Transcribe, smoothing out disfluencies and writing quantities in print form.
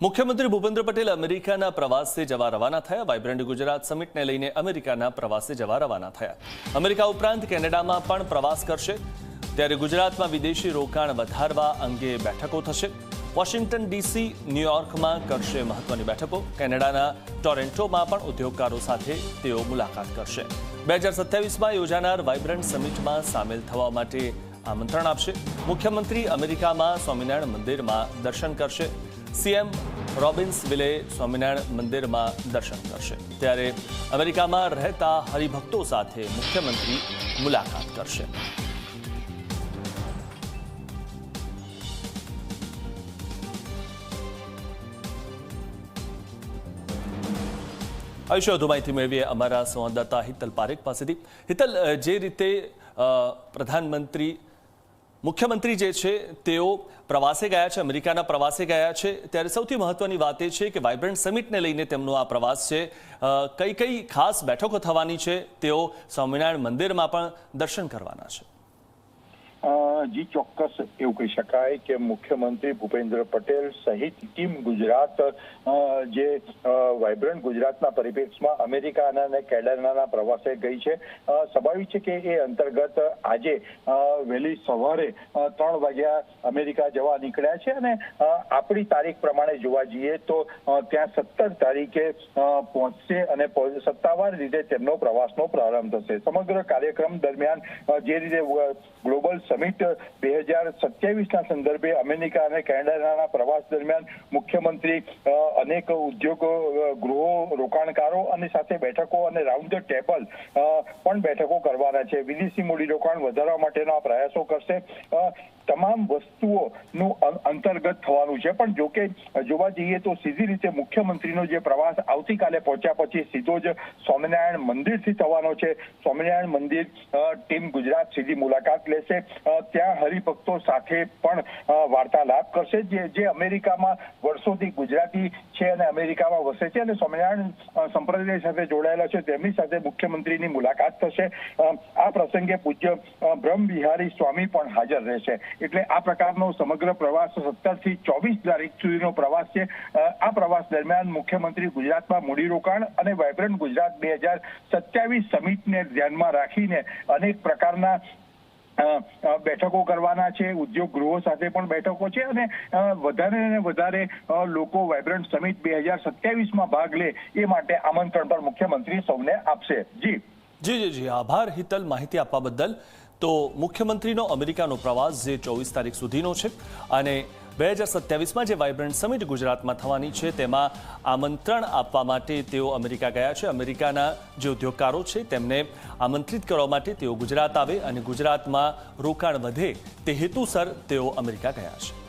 મુખ્યમંત્રી ભૂપેન્દ્ર પટેલ અમેરિકાના પ્રવાસે જવા રવાના થયા। વાઇબ્રન્ટ ગુજરાત સમિટને લઈને અમેરિકાના પ્રવાસે જવા રવાના થયા। અમેરિકા ઉપરાંત કેનેડામાં પણ પ્રવાસ કરશે। ત્યારે ગુજરાતમાં વિદેશી રોકાણ વધારવા અંગે બેઠકો થશે। વોશિંગ્ટન ડીસી, ન્યૂયોર્કમાં કરશે મહત્વની બેઠકો। કેનેડાના ટોરેન્ટોમાં પણ ઉદ્યોગકારો સાથે તેઓ મુલાકાત કરશે। 2027માં યોજાનાર વાઇબ્રન્ટ સમિટમાં સામેલ થવા માટે આમંત્રણ આપશે। મુખ્યમંત્રી અમેરિકામાં સ્વામિનારાયણ મંદિરમાં દર્શન કરશે। સીએમ રોબિન્સવિલે સ્વામિનારાયણ મંદિરમાં દર્શન કરશે। ત્યારે અમેરિકામાં રહેતા હરિભક્તો સાથે મુખ્યમંત્રી મુલાકાત કરશે। આ વિશે વધુ માહિતી મેળવીએ અમારા સંવાદદાતા હિતલ પારેખ પાસેથી। હિતલ, જે રીતે મુખ્યમંત્રી જે છે તેઓ પ્રવાસે ગયા છે, અમેરિકાના પ્રવાસે ગયા છે, ત્યારે સૌથી મહત્વની વાત એ છે કે વાઇબ્રન્ટ સમિટને લઈને તેમનો આ પ્રવાસ છે। કઈ કઈ ખાસ બેઠકો થવાની છે? તેઓ સ્વામિનારાયણ મંદિરમાં પણ દર્શન કરવાના છે। જી ચોક્કસ એવું કહી શકાય કે મુખ્યમંત્રી ભૂપેન્દ્ર પટેલ સહિત ટીમ ગુજરાત જે વાઇબ્રન્ટ ગુજરાતના પરિપ્રેક્ષમાં અમેરિકા અને કેનેડાના પ્રવાસે ગઈ છે। સ્વાભાવિક છે કે એ અંતર્ગત આજે વહેલી સવારે 3 વાગ્યા અમેરિકા જવા નીકળ્યા છે અને આપણી તારીખ પ્રમાણે જોવા જઈએ તો ત્યાં 17 તારીખે પહોંચશે અને સત્તાવાર રીતે તેમનો પ્રવાસનો પ્રારંભ થશે। સમગ્ર કાર્યક્રમ દરમિયાન જે રીતે ગ્લોબલ સમિટ 2027ના સંદર્ભે અમેરિકા અને કેનેડાના પ્રવાસ દરમિયાન મુખ્યમંત્રી અનેક ઉદ્યોગો, ગૃહો, રોકાણકારો અને સાથે બેઠકો અને રાઉન્ડ ધ ટેબલ પણ બેઠકો કરવાના છે। વિદેશી મૂડીરોકાણ વધારવા માટેના પ્રયાસો કરશે। તમામ વસ્તુઓનું અંતર્ગત થવાનું છે। પણ જો કે જોવા જઈએ તો સીધી રીતે મુખ્યમંત્રીનો જે પ્રવાસ આવતીકાલે પહોંચ્યા પછી સીધો જ સ્વામિનારાયણ મંદિરથી થવાનો છે। સ્વામિનારાયણ મંદિર ટીમ ગુજરાત સીધી મુલાકાત લેશે। ત્યાં હરિભક્તો સાથે પણ વાર્તાલાપ કરશે। જે અમેરિકામાં વર્ષોથી ગુજરાતી છે અને અમેરિકામાં વસે છે અને સ્વામિનારાયણ સંપ્રદાય સાથે જોડાયેલા છે, તેમની સાથે મુખ્યમંત્રીની મુલાકાત થશે। આ પ્રસંગે પૂજ્ય બ્રહ્મ વિહારી સ્વામી પણ હાજર રહેશે। એટલે આ પ્રકારનો સમગ્ર પ્રવાસ 17 થી 24 તારીખ સુધીનો પ્રવાસ છે। આ પ્રવાસ દરમિયાન મુખ્યમંત્રી ગુજરાતમાં મૂડીરોકાણ અને વાઇબ્રન્ટ ગુજરાત 2027 સમિટને ધ્યાનમાં રાખીને અનેક પ્રકારના બેઠકો કરવાના છે। ઉદ્યોગ ગૃહો સાથે પણ બેઠકો છે અને વધારે ને વધારે લોકો વાઇબ્રન્ટ સમિટ 2027માં ભાગ લે એ માટે આમંત્રણ પણ મુખ્યમંત્રી સૌને આપશે। જી આભાર હિતલ, માહિતી આપવા બદલ। તો મુખ્યમંત્રીનો અમેરિકાનો પ્રવાસ જે 24 તારીખ સુધીનો છે અને 2027માં જે વાઇબ્રન્ટ સમિટ ગુજરાતમાં થવાની છે તેમાં આમંત્રણ આપવા માટે તેઓ અમેરિકા ગયા છે। અમેરિકાના જે ઉદ્યોગકારો છે તેમને આમંત્રિત કરવા માટે તેઓ ગુજરાત આવે અને ગુજરાતમાં રોકાણ વધે તે હેતુસર તેઓ અમેરિકા ગયા છે।